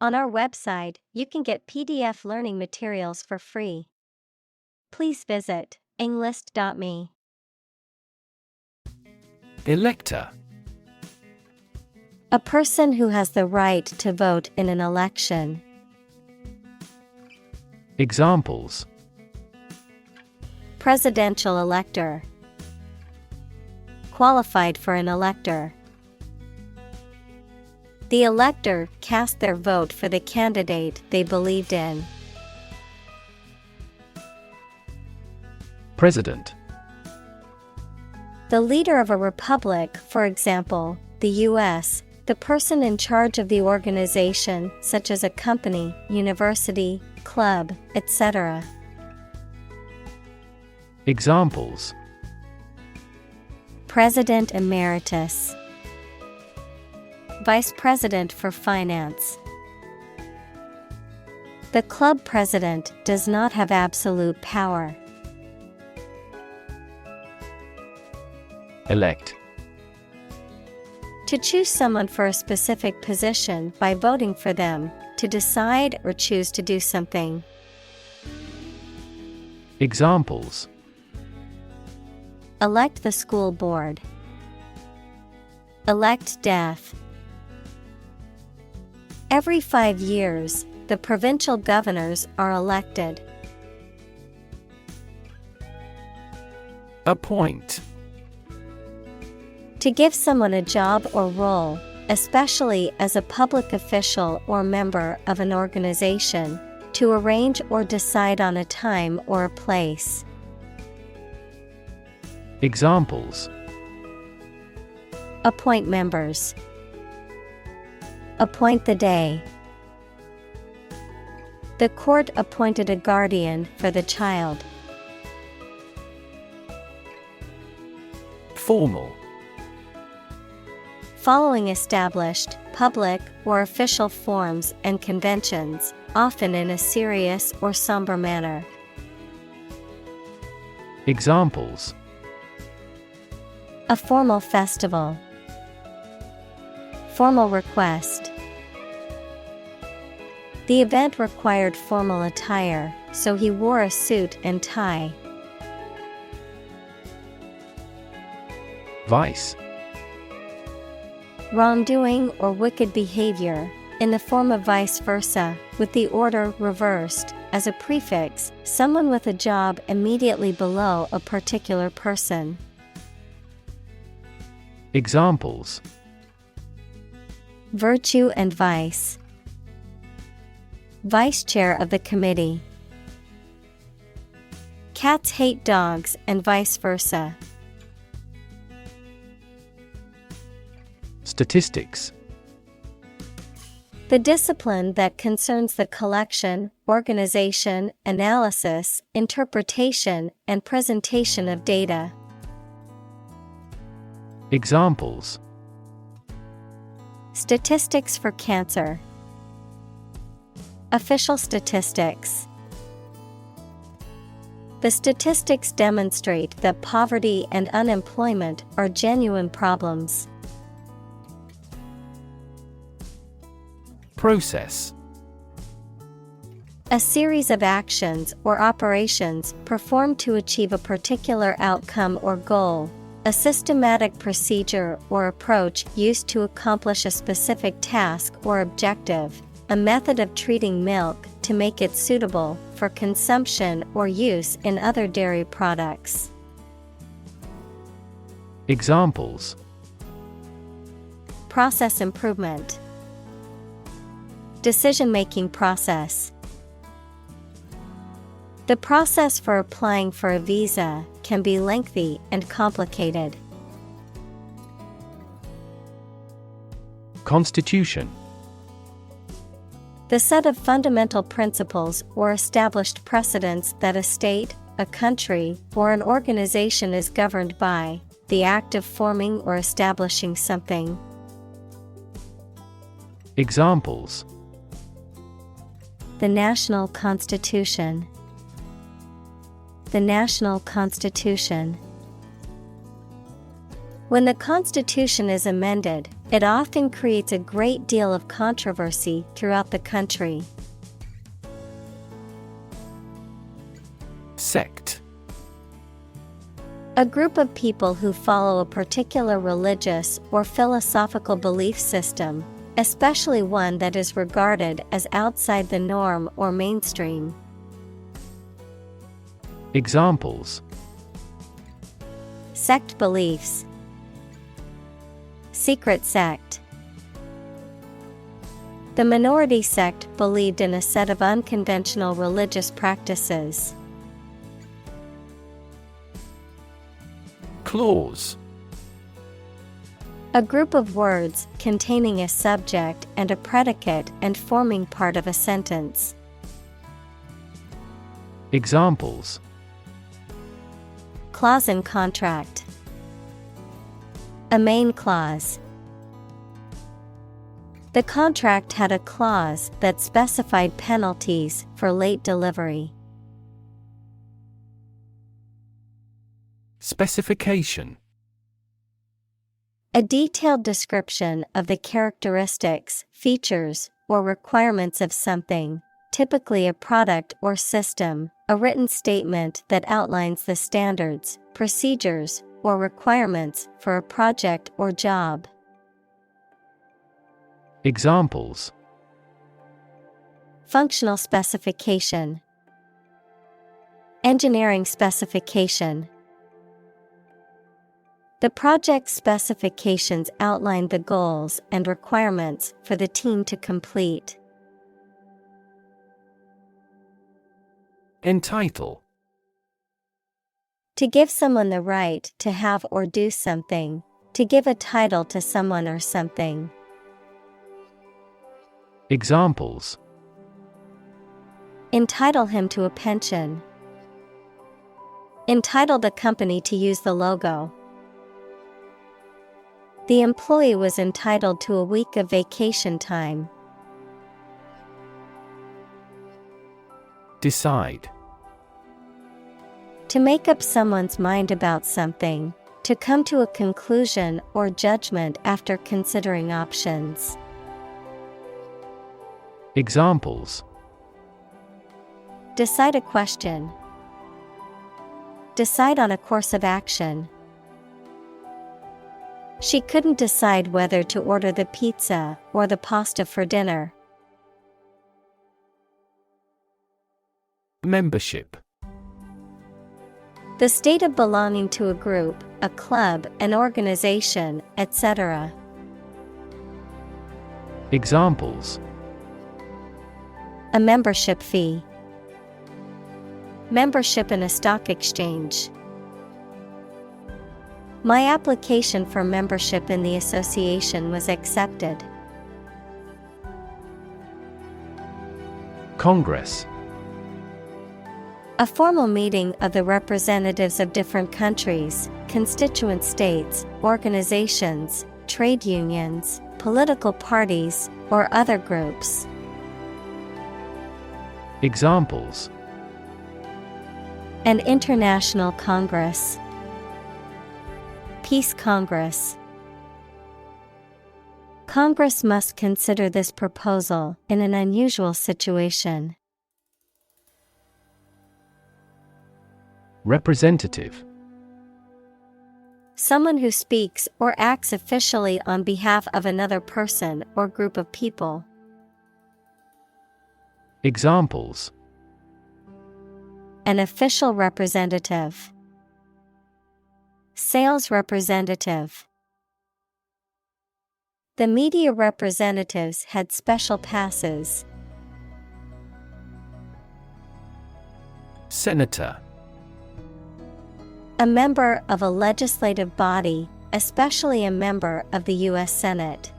On our website, you can get PDF learning materials for free. Please visit englist.me. Elector. A person who has the right to vote in an election. Examples: Presidential elector. Qualified for an elector. The elector cast their vote for the candidate they believed in. President. The leader of a republic, for example, the U.S., the person in charge of the organization, such as a company, university, club, etc. Examples: President Emeritus. Vice President for Finance. The club president does not have absolute power. Elect. To choose someone for a specific position by voting for them, to decide or choose to do something. Examples: Elect the school board. Elect death. Every 5 years, the provincial governors are elected. Appoint. To give someone a job or role, especially as a public official or member of an organization, to arrange or decide on a time or a place. Examples: Appoint members. Appoint the day. The court appointed a guardian for the child. Formal. Following established, public, or official forms and conventions, often in a serious or somber manner. Examples: A formal festival. Formal request. The event required formal attire, so he wore a suit and tie. Vice. Wrongdoing or wicked behavior, in the form of vice versa, with the order reversed. As a prefix, someone with a job immediately below a particular person. Examples: Virtue and vice. Vice chair of the committee. Cats hate dogs and vice versa. Statistics. The discipline that concerns the collection, organization, analysis, interpretation, and presentation of data. Examples: Statistics for cancer. Official statistics. The statistics demonstrate that poverty and unemployment are genuine problems. Process. A series of actions or operations performed to achieve a particular outcome or goal. A systematic procedure or approach used to accomplish a specific task or objective. A method of treating milk to make it suitable for consumption or use in other dairy products. Examples: Process improvement. Decision-making process. The process for applying for a visa can be lengthy and complicated. Constitution. The set of fundamental principles or established precedents that a state, a country, or an organization is governed by, the act of forming or establishing something. Examples: The national constitution. The national constitution. When the Constitution is amended, It often creates a great deal of controversy throughout the country. Sect. A group of people who follow a particular religious or philosophical belief system, especially one that is regarded as outside the norm or mainstream. Examples: Sect beliefs. Secret sect. The minority sect believed in a set of unconventional religious practices. Clause. A group of words containing a subject and a predicate and forming part of a sentence. Examples: Clause in contract. A main clause. The contract had a clause that specified penalties for late delivery. Specification. A detailed description of the characteristics, features, or requirements of something, typically a product or system, a written statement that outlines the standards, procedures, or requirements for a project or job. Examples: Functional specification. Engineering specification. The project specifications outlined the goals and requirements for the team to complete. Entitle. To give someone the right to have or do something. To give a title to someone or something. Examples: Entitle him to a pension. Entitle the company to use the logo. The employee was entitled to a week of vacation time. Decide. To make up someone's mind about something. To come to a conclusion or judgment after considering options. Examples: Decide a question. Decide on a course of action. She couldn't decide whether to order the pizza or the pasta for dinner. Membership. The state of belonging to a group, a club, an organization, etc. Examples: A membership fee. Membership in a stock exchange. My application for membership in the association was accepted. Congress. A formal meeting of the representatives of different countries, constituent states, organizations, trade unions, political parties, or other groups. Examples: An international congress. Peace Congress. Congress must consider this proposal in an unusual situation. Representative. Someone who speaks or acts officially on behalf of another person or group of people. Examples: An official representative. Sales representative. The media representatives had special passes. Senator. A member of a legislative body, especially a member of the U.S. Senate.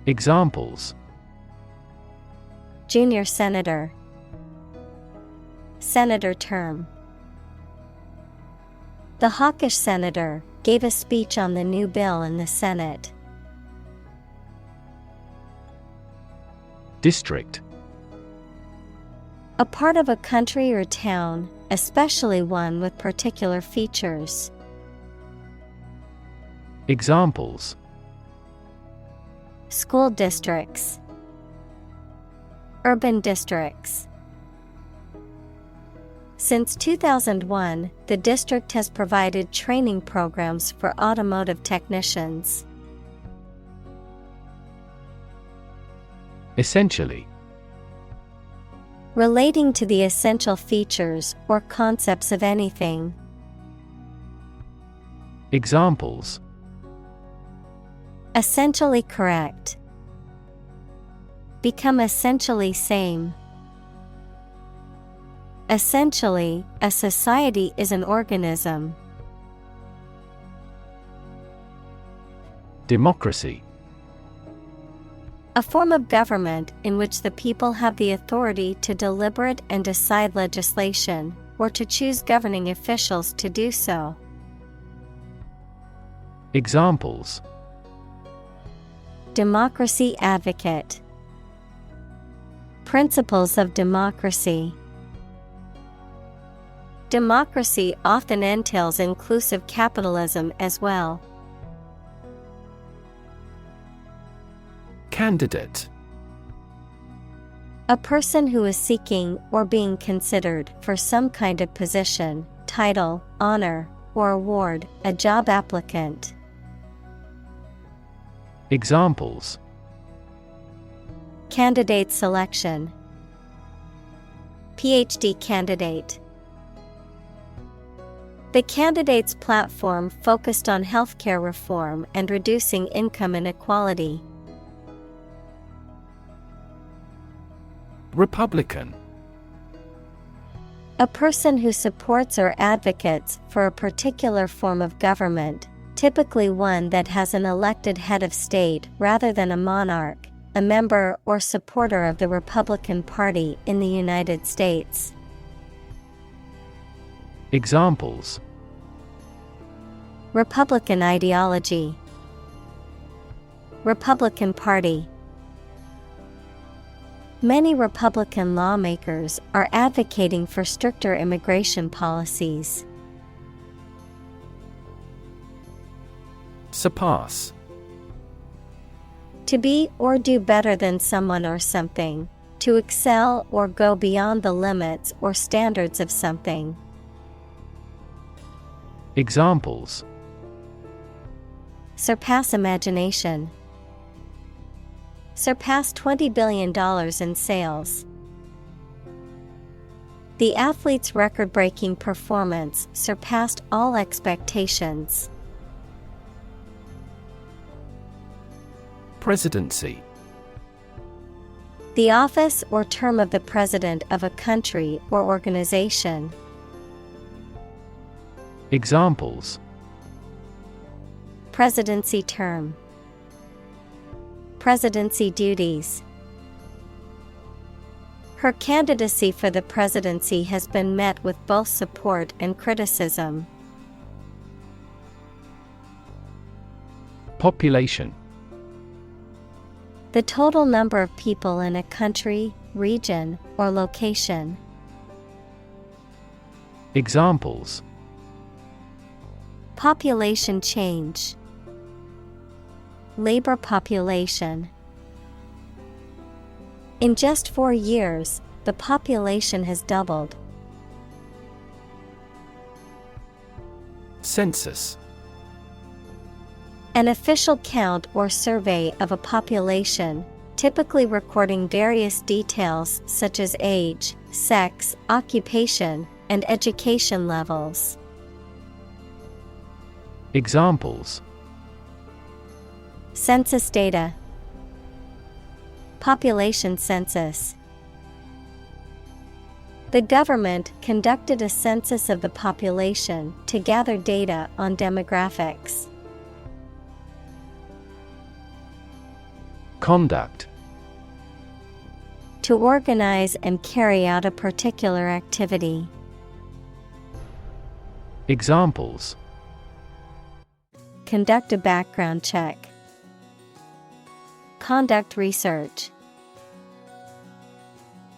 Examples: Junior senator. Senator term. The hawkish senator gave a speech on the new bill in the Senate. District. A part of a country or town, especially one with particular features. Examples: school districts, urban districts. Since 2001, the district has provided training programs for automotive technicians. Essentially. Relating to the essential features or concepts of anything. Examples: essentially correct. Become essentially same. Essentially, a society is an organism. Democracy. A form of government in which the people have the authority to deliberate and decide legislation, or to choose governing officials to do so. Examples: democracy advocate. Principles of democracy. Democracy often entails inclusive capitalism as well. Candidate. A person who is seeking or being considered for some kind of position, title, honor, or award, a job applicant. Examples: candidate selection. PhD candidate. The candidate's platform focused on healthcare reform and reducing income inequality. Republican. A person who supports or advocates for a particular form of government, typically one that has an elected head of state rather than a monarch, a member or supporter of the Republican Party in the United States. Examples: Republican ideology. Republican Party. Many Republican lawmakers are advocating for stricter immigration policies. Surpass. To be or do better than someone or something. To excel or go beyond the limits or standards of something. Examples: surpass imagination. Surpass $20 billion in sales. The athlete's record-breaking performance surpassed all expectations. Presidency. The office or term of the president of a country or organization. Examples: presidency term. Presidency duties. Her candidacy for the presidency has been met with both support and criticism. Population. The total number of people in a country, region, or location. Examples: population change. Labor population. In just 4 years, the population has doubled. Census. An official count or survey of a population, typically recording various details such as age, sex, occupation, and education levels. Examples: census data. Population census. The government conducted a census of the population to gather data on demographics. Conduct. To organize and carry out a particular activity. Examples: conduct a background check. Conduct research.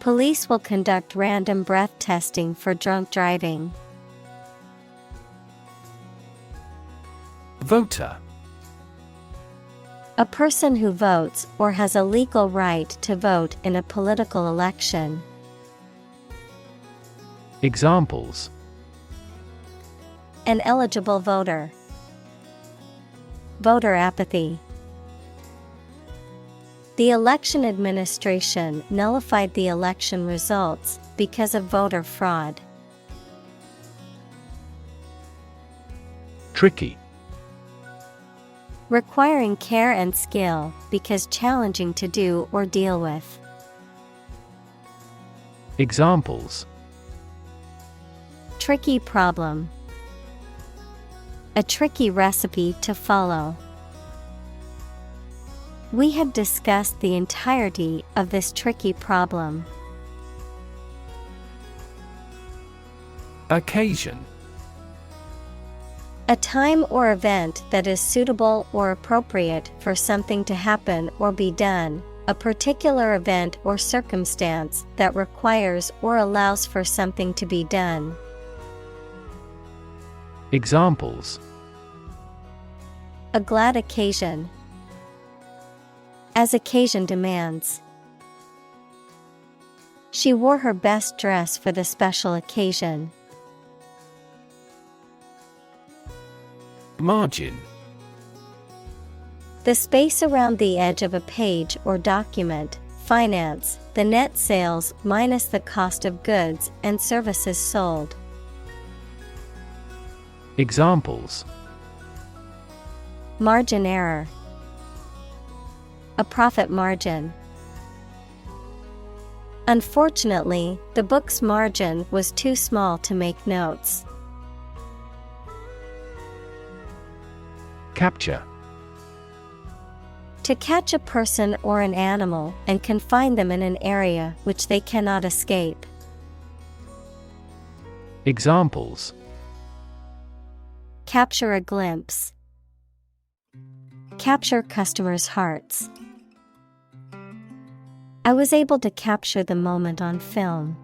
Police will conduct random breath testing for drunk driving. Voter. A person who votes or has a legal right to vote in a political election. Examples: An eligible voter. Voter apathy. The election administration nullified the election results because of voter fraud. Tricky. Requiring care and skill because challenging to do or deal with. Examples: Tricky problem. A tricky recipe to follow. We had discussed the entirety of this tricky problem. Occasion. A time or event that is suitable or appropriate for something to happen or be done, a particular event or circumstance that requires or allows for something to be done. Examples: A glad occasion. As occasion demands. She wore her best dress for the special occasion. Margin. The space around the edge of a page or document. Finance, the net sales minus the cost of goods and services sold. Examples: Margin error. A profit margin. Unfortunately, the book's margin was too small to make notes. Capture. To catch a person or an animal and confine them in an area which they cannot escape. Examples: Capture a glimpse. Capture customers' hearts. I was able to capture the moment on film.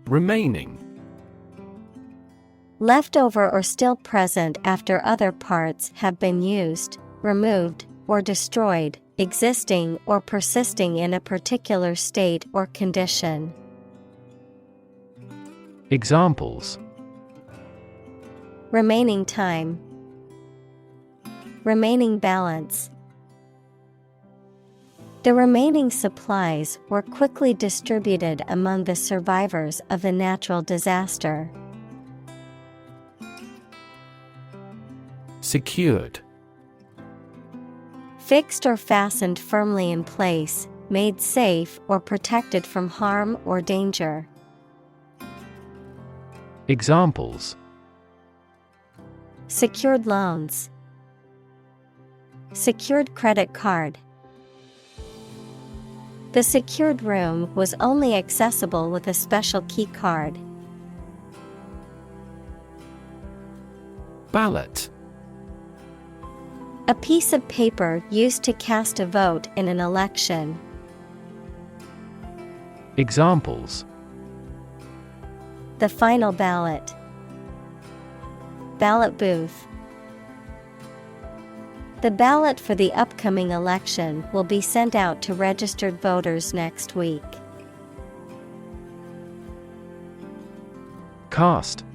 Remaining. Left over or still present after other parts have been used, removed, or destroyed, existing or persisting in a particular state or condition. Examples: Remaining time. Remaining balance. The remaining supplies were quickly distributed among the survivors of the natural disaster. Secured. Fixed or fastened firmly in place, made safe or protected from harm or danger. Examples: Secured loans. Secured credit card. The secured room was only accessible with a special key card. Ballot. A piece of paper used to cast a vote in an election. Examples: The final ballot. Ballot booth. The ballot for the upcoming election will be sent out to registered voters next week. Cast.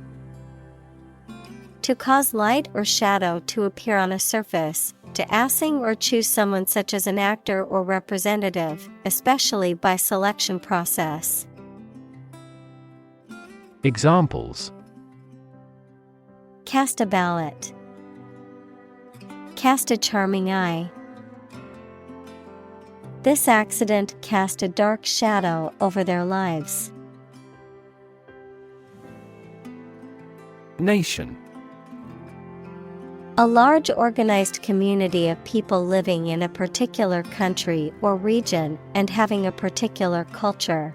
To cause light or shadow to appear on a surface, to assign or choose someone such as an actor or representative, especially by selection process. Examples: Cast a ballot. Cast a charming eye. This accident cast a dark shadow over their lives. Nation. A large organized community of people living in a particular country or region and having a particular culture.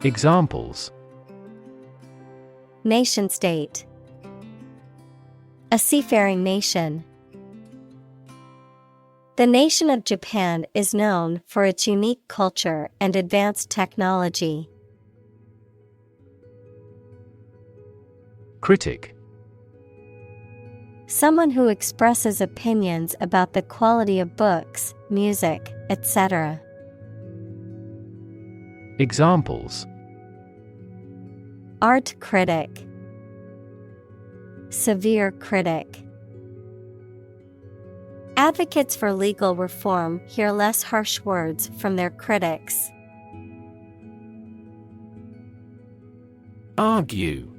Examples: Nation state. A seafaring nation. The nation of Japan is known for its unique culture and advanced technology. Critic. Someone who expresses opinions about the quality of books, music, etc. Examples: Art critic, severe critic. Advocates for legal reform hear less harsh words from their critics. Argue.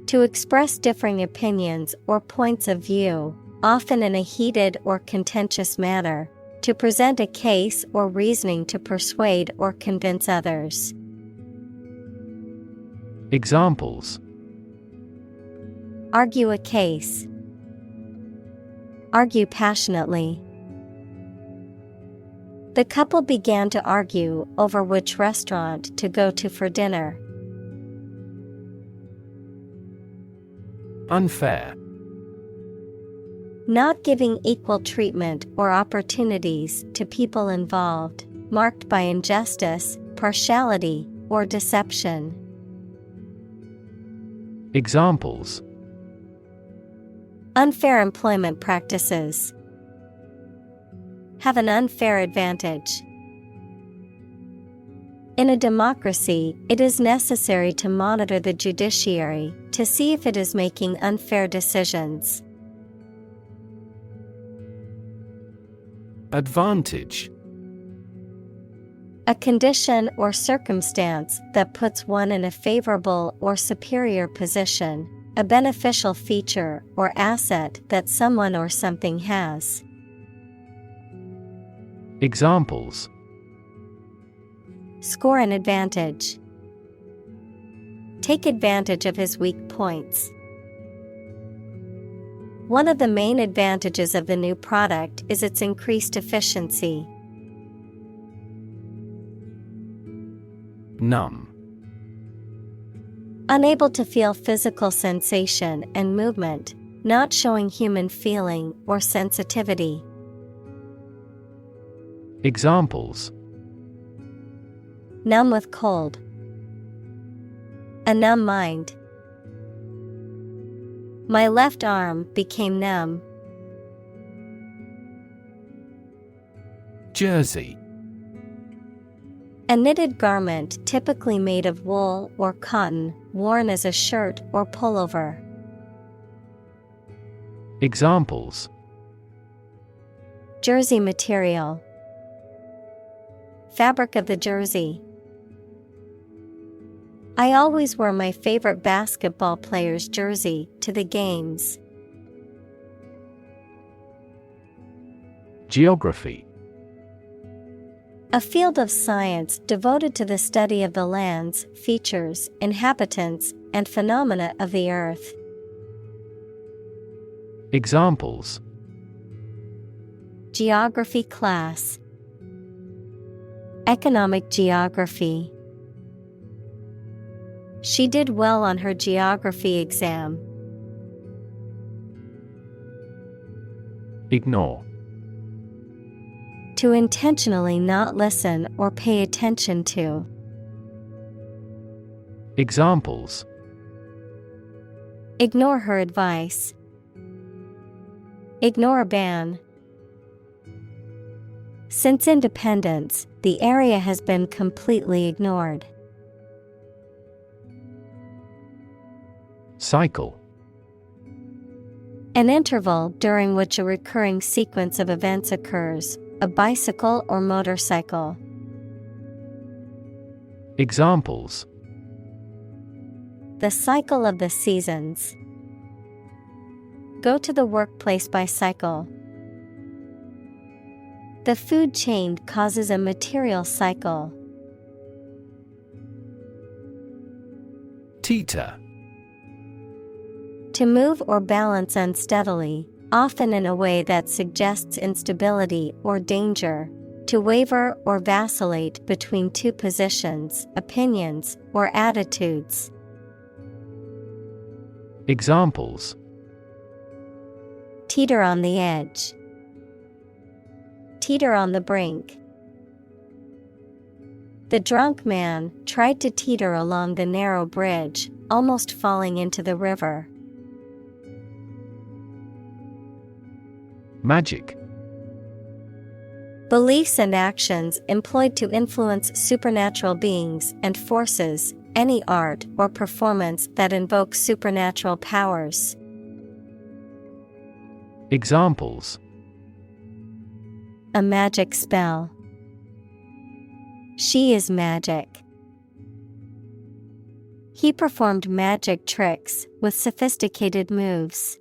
To express differing opinions or points of view, often in a heated or contentious manner, to present a case or reasoning to persuade or convince others. Examples: Argue a case. Argue passionately. The couple began to argue over which restaurant to go to for dinner. Unfair. Not giving equal treatment or opportunities to people involved, marked by injustice, partiality, or deception. Examples: Unfair employment practices. Have an unfair advantage. In a democracy, it is necessary to monitor the judiciary to see if it is making unfair decisions. Advantage. A condition or circumstance that puts one in a favorable or superior position, a beneficial feature or asset that someone or something has. Examples: Score an advantage. Take advantage of his weak points. One of the main advantages of the new product is its increased efficiency. Numb. Unable to feel physical sensation and movement, not showing human feeling or sensitivity. Examples: Numb with cold. A numb mind. My left arm became numb. Jersey. A knitted garment typically made of wool or cotton, worn as a shirt or pullover. Examples: Jersey material. Fabric of the jersey. I always wear my favorite basketball player's jersey to the games. Geography. A field of science devoted to the study of the lands, features, inhabitants, and phenomena of the earth. Examples: Geography class. Economic geography. She did well on her geography exam. Ignore. To intentionally not listen or pay attention to. Examples: Ignore her advice. Ignore a ban. Since independence, the area has been completely ignored. Cycle. An interval during which a recurring sequence of events occurs, a bicycle or motorcycle. Examples: The cycle of the seasons. Go to the workplace by cycle. The food chain causes a material cycle. Teeter. To move or balance unsteadily, often in a way that suggests instability or danger. To waver or vacillate between two positions, opinions, or attitudes. Examples: Teeter on the edge. Teeter on the brink. The drunk man tried to teeter along the narrow bridge, almost falling into the river. Magic. Beliefs and actions employed to influence supernatural beings and forces, any art or performance that invokes supernatural powers. Examples: A magic spell. She is magic. He performed magic tricks with sophisticated moves.